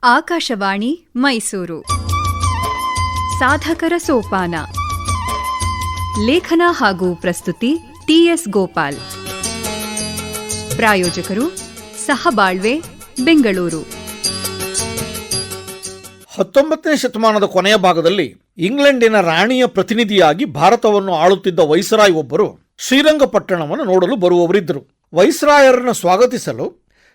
ಆಕಾಶವಾಣಿ ಮೈಸೂರು. ಸಾಧಕರ ಸೋಪಾನ. ಲೇಖನ ಹಾಗೂ ಪ್ರಸ್ತುತಿ ಟಿಎಸ್ ಗೋಪಾಲ್. ಪ್ರಾಯೋಜಕರು ಸಹಬಾಳ್ವೆ, ಬೆಂಗಳೂರು. 19ನೇ ಶತಮಾನದ ಕೊನೆಯ ಭಾಗದಲ್ಲಿ ಇಂಗ್ಲೆಂಡಿನ ರಾಣಿಯ ಪ್ರತಿನಿಧಿಯಾಗಿ ಭಾರತವನ್ನು ಆಳುತ್ತಿದ್ದ ವೈಸರಾಯ್ ಒಬ್ಬರು ಶ್ರೀರಂಗಪಟ್ಟಣವನ್ನು ನೋಡಲು ಬರುವವರಿದ್ದರು. ವೈಸರಾಯರನ್ನು ಸ್ವಾಗತಿಸಲು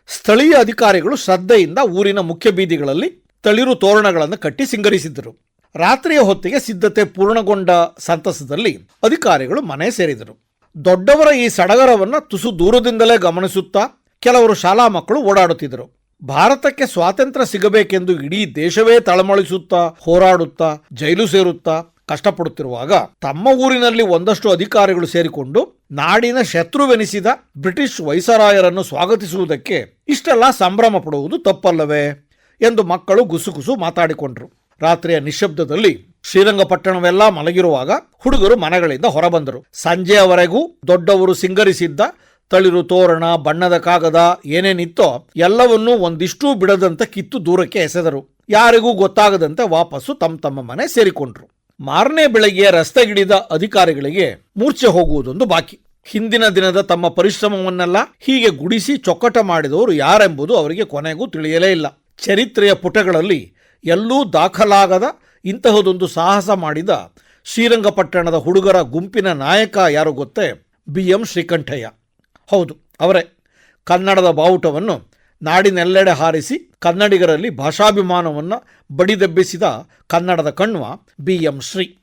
ಸ್ಥಳೀಯ ಅಧಿಕಾರಿಗಳು ಶ್ರದ್ಧೆಯಿಂದ ಊರಿನ ಮುಖ್ಯ ಬೀದಿಗಳಲ್ಲಿ ತಳಿರು ತೋರಣಗಳನ್ನು ಕಟ್ಟಿ ಸಿಂಗರಿಸಿದ್ದರು. ರಾತ್ರಿಯ ಹೊತ್ತಿಗೆ ಸಿದ್ಧತೆ ಪೂರ್ಣಗೊಂಡ ಸಂತಸದಲ್ಲಿ ಅಧಿಕಾರಿಗಳು ಮನೆ ಸೇರಿದರು. ದೊಡ್ಡವರ ಈ ಸಡಗರವನ್ನು ತುಸು ದೂರದಿಂದಲೇ ಗಮನಿಸುತ್ತಾ ಕೆಲವರು ಶಾಲಾ ಮಕ್ಕಳು ಓಡಾಡುತ್ತಿದ್ದರು. ಭಾರತಕ್ಕೆ ಸ್ವಾತಂತ್ರ್ಯ ಸಿಗಬೇಕೆಂದು ಇಡೀ ದೇಶವೇ ತಳಮಳಿಸುತ್ತಾ, ಹೋರಾಡುತ್ತಾ, ಜೈಲು ಸೇರುತ್ತಾ ಕಷ್ಟಪಡುತ್ತಿರುವಾಗ ತಮ್ಮ ಊರಿನಲ್ಲಿ ಒಂದಷ್ಟು ಅಧಿಕಾರಿಗಳು ಸೇರಿಕೊಂಡು ನಾಡಿನ ಶತ್ರುವೆನಿಸಿದ ಬ್ರಿಟಿಷ್ ವೈಸರಾಯರನ್ನು ಸ್ವಾಗತಿಸುವುದಕ್ಕೆ ಇಷ್ಟೆಲ್ಲ ಸಂಭ್ರಮ ಪಡುವುದು ತಪ್ಪಲ್ಲವೇ ಎಂದು ಮಕ್ಕಳು ಗುಸುಗುಸು ಮಾತಾಡಿಕೊಂಡರು. ರಾತ್ರಿಯ ನಿಶ್ಶಬ್ದದಲ್ಲಿ ಶ್ರೀರಂಗಪಟ್ಟಣವೆಲ್ಲ ಮಲಗಿರುವಾಗ ಹುಡುಗರು ಮನೆಗಳಿಂದ ಹೊರಬಂದರು. ಸಂಜೆಯವರೆಗೂ ದೊಡ್ಡವರು ಸಿಂಗರಿಸಿದ್ದ ತಳಿರು ತೋರಣ, ಬಣ್ಣದ ಕಾಗದ ಏನೇನಿತ್ತೋ ಎಲ್ಲವನ್ನೂ ಒಂದಿಷ್ಟೂ ಬಿಡದಂತೆ ಕಿತ್ತು ದೂರಕ್ಕೆ ಎಸೆದರು. ಯಾರಿಗೂ ಗೊತ್ತಾಗದಂತೆ ವಾಪಸ್ಸು ತಮ್ಮ ಮನೆ ಸೇರಿಕೊಂಡ್ರು. ಮಾರನೇ ಬೆಳಗ್ಗೆ ರಸ್ತೆಗಿಳಿದ ಅಧಿಕಾರಿಗಳಿಗೆ ಮೂರ್ಛೆ ಹೋಗುವುದೊಂದು ಬಾಕಿ. ಹಿಂದಿನ ದಿನದ ತಮ್ಮ ಪರಿಶ್ರಮವನ್ನೆಲ್ಲ ಹೀಗೆ ಗುಡಿಸಿ ಚೊಕ್ಕಟ ಮಾಡಿದವರು ಯಾರೆಂಬುದು ಅವರಿಗೆ ಕೊನೆಗೂ ತಿಳಿಯಲೇ ಇಲ್ಲ. ಚರಿತ್ರೆಯ ಪುಟಗಳಲ್ಲಿ ಎಲ್ಲೂ ದಾಖಲಾಗದ ಇಂತಹದೊಂದು ಸಾಹಸ ಮಾಡಿದ ಶ್ರೀರಂಗಪಟ್ಟಣದ ಹುಡುಗರ ಗುಂಪಿನ ನಾಯಕ ಯಾರು ಗೊತ್ತೇ? BM ಶ್ರೀಕಂಠಯ್ಯ. ಹೌದು, ಅವರೇ. ಕನ್ನಡದ ಬಾವುಟವನ್ನು ನಾಡಿನೆಲ್ಲೆಡೆ ಹಾರಿಸಿ ಕನ್ನಡಿಗರಲ್ಲಿ ಭಾಷಾಭಿಮಾನವನ್ನು ಬಡಿದೆಬ್ಬಿಸಿದ ಕನ್ನಡದ ಕಣ್ವ BM ಶ್ರೀ.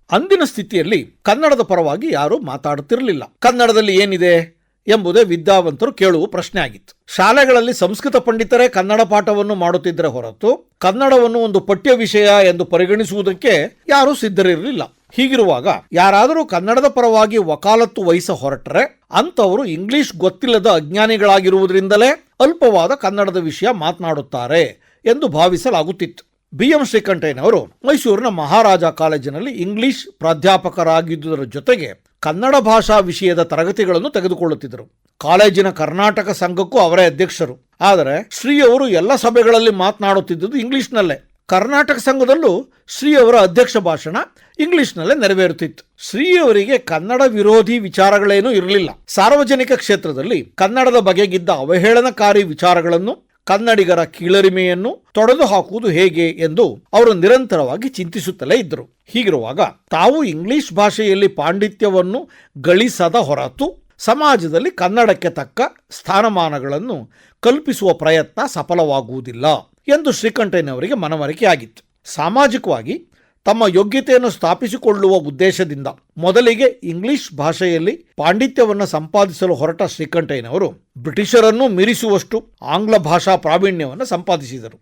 ಅಂದಿನ ಸ್ಥಿತಿಯಲ್ಲಿ ಕನ್ನಡದ ಪರವಾಗಿ ಯಾರೂ ಮಾತಾಡುತ್ತಿರಲಿಲ್ಲ. ಕನ್ನಡದಲ್ಲಿ ಏನಿದೆ ಎಂಬುದೇ ವಿದ್ಯಾವಂತರು ಕೇಳುವ ಪ್ರಶ್ನೆ ಆಗಿತ್ತು. ಶಾಲೆಗಳಲ್ಲಿ ಸಂಸ್ಕೃತ ಪಂಡಿತರೇ ಕನ್ನಡ ಪಾಠವನ್ನು ಮಾಡುತ್ತಿದ್ದರೆ ಹೊರತು ಕನ್ನಡವನ್ನು ಒಂದು ಪಠ್ಯ ವಿಷಯ ಎಂದು ಪರಿಗಣಿಸುವುದಕ್ಕೆ ಯಾರೂ ಸಿದ್ಧರಿರಲಿಲ್ಲ. ಹೀಗಿರುವಾಗ ಯಾರಾದರೂ ಕನ್ನಡದ ಪರವಾಗಿ ವಕಾಲತ್ತು ವಹಿಸ ಹೊರಟರೆ ಅಂಥವರು ಇಂಗ್ಲಿಷ್ ಗೊತ್ತಿಲ್ಲದ ಅಜ್ಞಾನಿಗಳಾಗಿರುವುದರಿಂದಲೇ ಅಲ್ಪವಾದ ಕನ್ನಡದ ವಿಷಯ ಮಾತನಾಡುತ್ತಾರೆ ಎಂದು ಭಾವಿಸಲಾಗುತ್ತಿತ್ತು. BM ಶ್ರೀಕಂಠಯ್ಯನವರು ಮೈಸೂರಿನ ಮಹಾರಾಜ ಕಾಲೇಜಿನಲ್ಲಿ ಇಂಗ್ಲಿಷ್ ಪ್ರಾಧ್ಯಾಪಕರಾಗಿದ್ದುದರ ಜೊತೆಗೆ ಕನ್ನಡ ಭಾಷಾ ವಿಷಯದ ತರಗತಿಗಳನ್ನು ತೆಗೆದುಕೊಳ್ಳುತ್ತಿದ್ದರು. ಕಾಲೇಜಿನ ಕರ್ನಾಟಕ ಸಂಘಕ್ಕೂ ಅವರೇ ಅಧ್ಯಕ್ಷರು. ಆದರೆ ಶ್ರೀಯವರು ಎಲ್ಲ ಸಭೆಗಳಲ್ಲಿ ಮಾತನಾಡುತ್ತಿದ್ದುದು ಇಂಗ್ಲಿಷ್ನಲ್ಲೇ. ಕರ್ನಾಟಕ ಸಂಘದಲ್ಲೂ ಶ್ರೀಯವರ ಅಧ್ಯಕ್ಷ ಭಾಷಣ ಇಂಗ್ಲಿಷ್ನಲ್ಲೇ ನೆರವೇರುತ್ತಿತ್ತು. ಶ್ರೀಯವರಿಗೆ ಕನ್ನಡ ವಿರೋಧಿ ವಿಚಾರಗಳೇನೂ ಇರಲಿಲ್ಲ. ಸಾರ್ವಜನಿಕ ಕ್ಷೇತ್ರದಲ್ಲಿ ಕನ್ನಡದ ಬಗೆಗಿದ್ದ ಅವಹೇಳನಕಾರಿ ವಿಚಾರಗಳನ್ನು, ಕನ್ನಡಿಗರ ಕೀಳರಿಮೆಯನ್ನು ತೊಡೆದು ಹಾಕುವುದು ಹೇಗೆ ಎಂದು ಅವರು ನಿರಂತರವಾಗಿ ಚಿಂತಿಸುತ್ತಲೇ ಇದ್ದರು. ಹೀಗಿರುವಾಗ ತಾವು ಇಂಗ್ಲಿಷ್ ಭಾಷೆಯಲ್ಲಿ ಪಾಂಡಿತ್ಯವನ್ನು ಗಳಿಸದ ಹೊರತು ಸಮಾಜದಲ್ಲಿ ಕನ್ನಡಕ್ಕೆ ತಕ್ಕ ಸ್ಥಾನಮಾನಗಳನ್ನು ಕಲ್ಪಿಸುವ ಪ್ರಯತ್ನ ಸಫಲವಾಗುವುದಿಲ್ಲ ಎಂದು ಶ್ರೀಕಂಠಯ್ಯನವರಿಗೆ ಮನವರಿಕೆಯಾಗಿತ್ತು. ಸಾಮಾಜಿಕವಾಗಿ ತಮ್ಮ ಯೋಗ್ಯತೆಯನ್ನು ಸ್ಥಾಪಿಸಿಕೊಳ್ಳುವ ಉದ್ದೇಶದಿಂದ ಮೊದಲಿಗೆ ಇಂಗ್ಲಿಷ್ ಭಾಷೆಯಲ್ಲಿ ಪಾಂಡಿತ್ಯವನ್ನು ಸಂಪಾದಿಸಲು ಹೊರಟ ಶ್ರೀಕಂಠಯ್ಯನವರು ಬ್ರಿಟಿಷರನ್ನು ಮೀರಿಸುವಷ್ಟು ಆಂಗ್ಲ ಭಾಷಾ ಪ್ರಾವೀಣ್ಯವನ್ನು ಸಂಪಾದಿಸಿದರು.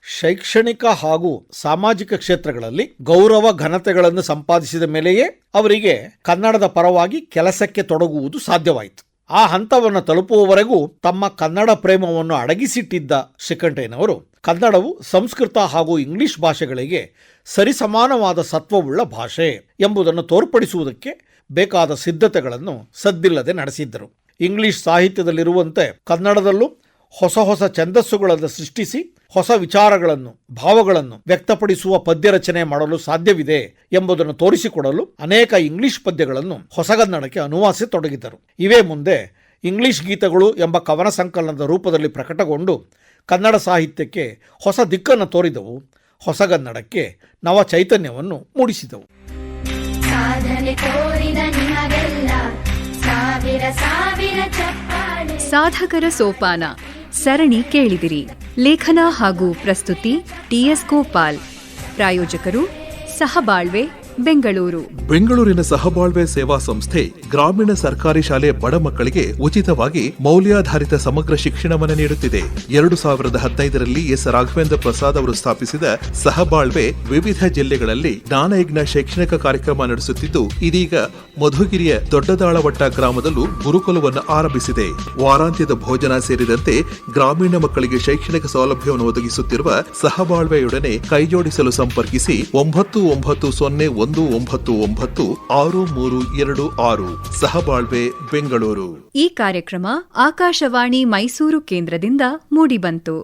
ಶೈಕ್ಷಣಿಕ ಹಾಗೂ ಸಾಮಾಜಿಕ ಕ್ಷೇತ್ರಗಳಲ್ಲಿ ಗೌರವ ಘನತೆಗಳನ್ನು ಸಂಪಾದಿಸಿದ ಮೇಲೆಯೇ ಅವರಿಗೆ ಕನ್ನಡದ ಪರವಾಗಿ ಕೆಲಸಕ್ಕೆ ತೊಡಗುವುದು ಸಾಧ್ಯವಾಯಿತು. ಆ ಹಂತವನ್ನು ತಲುಪುವವರೆಗೂ ತಮ್ಮ ಕನ್ನಡ ಪ್ರೇಮವನ್ನು ಅಡಗಿಸಿಟ್ಟಿದ್ದ ಶ್ರೀಕಂಠಯ್ಯನವರು ಕನ್ನಡವು ಸಂಸ್ಕೃತ ಹಾಗೂ ಇಂಗ್ಲಿಷ್ ಭಾಷೆಗಳಿಗೆ ಸರಿಸಮಾನವಾದ ಸತ್ವವುಳ್ಳ ಭಾಷೆ ಎಂಬುದನ್ನು ತೋರ್ಪಡಿಸುವುದಕ್ಕೆ ಬೇಕಾದ ಸಿದ್ಧತೆಗಳನ್ನು ಸದ್ದಿಲ್ಲದೆ ನಡೆಸಿದ್ದರು. ಇಂಗ್ಲಿಷ್ ಸಾಹಿತ್ಯದಲ್ಲಿರುವಂತೆ ಕನ್ನಡದಲ್ಲೂ ಹೊಸ ಹೊಸ ಛಂದಸ್ಸುಗಳನ್ನು ಸೃಷ್ಟಿಸಿ ಹೊಸ ವಿಚಾರಗಳನ್ನು, ಭಾವಗಳನ್ನು ವ್ಯಕ್ತಪಡಿಸುವ ಪದ್ಯ ರಚನೆ ಮಾಡಲು ಸಾಧ್ಯವಿದೆ ಎಂಬುದನ್ನು ತೋರಿಸಿಕೊಡಲು ಅನೇಕ ಇಂಗ್ಲಿಷ್ ಪದ್ಯಗಳನ್ನು ಹೊಸಗನ್ನಡಕ್ಕೆ ಅನುವಾದಿಸತೊಡಗಿದರು. ಇವೇ ಮುಂದೆ ಇಂಗ್ಲಿಷ್ ಗೀತಗಳು ಎಂಬ ಕವನ ಸಂಕಲನದ ರೂಪದಲ್ಲಿ ಪ್ರಕಟಗೊಂಡು ಕನ್ನಡ ಸಾಹಿತ್ಯಕ್ಕೆ ಹೊಸ ದಿಕ್ಕನ್ನು ತೋರಿದವು, ಹೊಸಗನ್ನಡಕ್ಕೆ ನವ ಚೈತನ್ಯವನ್ನು ಮೂಡಿಸಿದವು. ಸಾಧಕರ ಸೋಪಾನ ಸರಣಿ ಕೇಳಿದಿರಿ. ಲೇಖನ ಹಾಗೂ ಪ್ರಸ್ತುತಿ TS ಗೋಪಾಲ್. ಪ್ರಾಯೋಜಕರು ಸಹಬಾಳ್ವೆ, ಬೆಂಗಳೂರು. ಬೆಂಗಳೂರಿನ ಸಹಬಾಳ್ವೆ ಸೇವಾ ಸಂಸ್ಥೆ ಗ್ರಾಮೀಣ ಸರ್ಕಾರಿ ಶಾಲೆ ಬಡ ಮಕ್ಕಳಿಗೆ ಉಚಿತವಾಗಿ ಮೌಲ್ಯಾಧಾರಿತ ಸಮಗ್ರ ಶಿಕ್ಷಣವನ್ನು ನೀಡುತ್ತಿದೆ. 2015ರಲ್ಲಿ ಎಸ್ ರಾಘವೇಂದ್ರ ಪ್ರಸಾದ್ ಅವರು ಸ್ಥಾಪಿಸಿದ ಸಹಬಾಳ್ವೆ ವಿವಿಧ ಜಿಲ್ಲೆಗಳಲ್ಲಿ ಜ್ಞಾನಯಜ್ಞ ಶೈಕ್ಷಣಿಕ ಕಾರ್ಯಕ್ರಮ ನಡೆಸುತ್ತಿದ್ದು, ಇದೀಗ ಮಧುಗಿರಿಯ ದೊಡ್ಡದಾಳವಟ್ಟ ಗ್ರಾಮದಲ್ಲೂ ಗುರುಕುಲವನ್ನು ಆರಂಭಿಸಿದೆ. ವಾರಾಂತ್ಯದ ಭೋಜನ ಸೇರಿದಂತೆ ಗ್ರಾಮೀಣ ಮಕ್ಕಳಿಗೆ ಶೈಕ್ಷಣಿಕ ಸೌಲಭ್ಯವನ್ನು ಒದಗಿಸುತ್ತಿರುವ ಸಹಬಾಳ್ವೆಯೊಡನೆ ಕೈಜೋಡಿಸಲು ಸಂಪರ್ಕಿಸಿ 9919963226. ಸಹಬಾಳ್ವೆ, ಬೆಂಗಳೂರು. ಈ ಕಾರ್ಯಕ್ರಮ ಆಕಾಶವಾಣಿ ಮೈಸೂರು ಕೇಂದ್ರದಿಂದ ಮೂಡಿಬಂತು.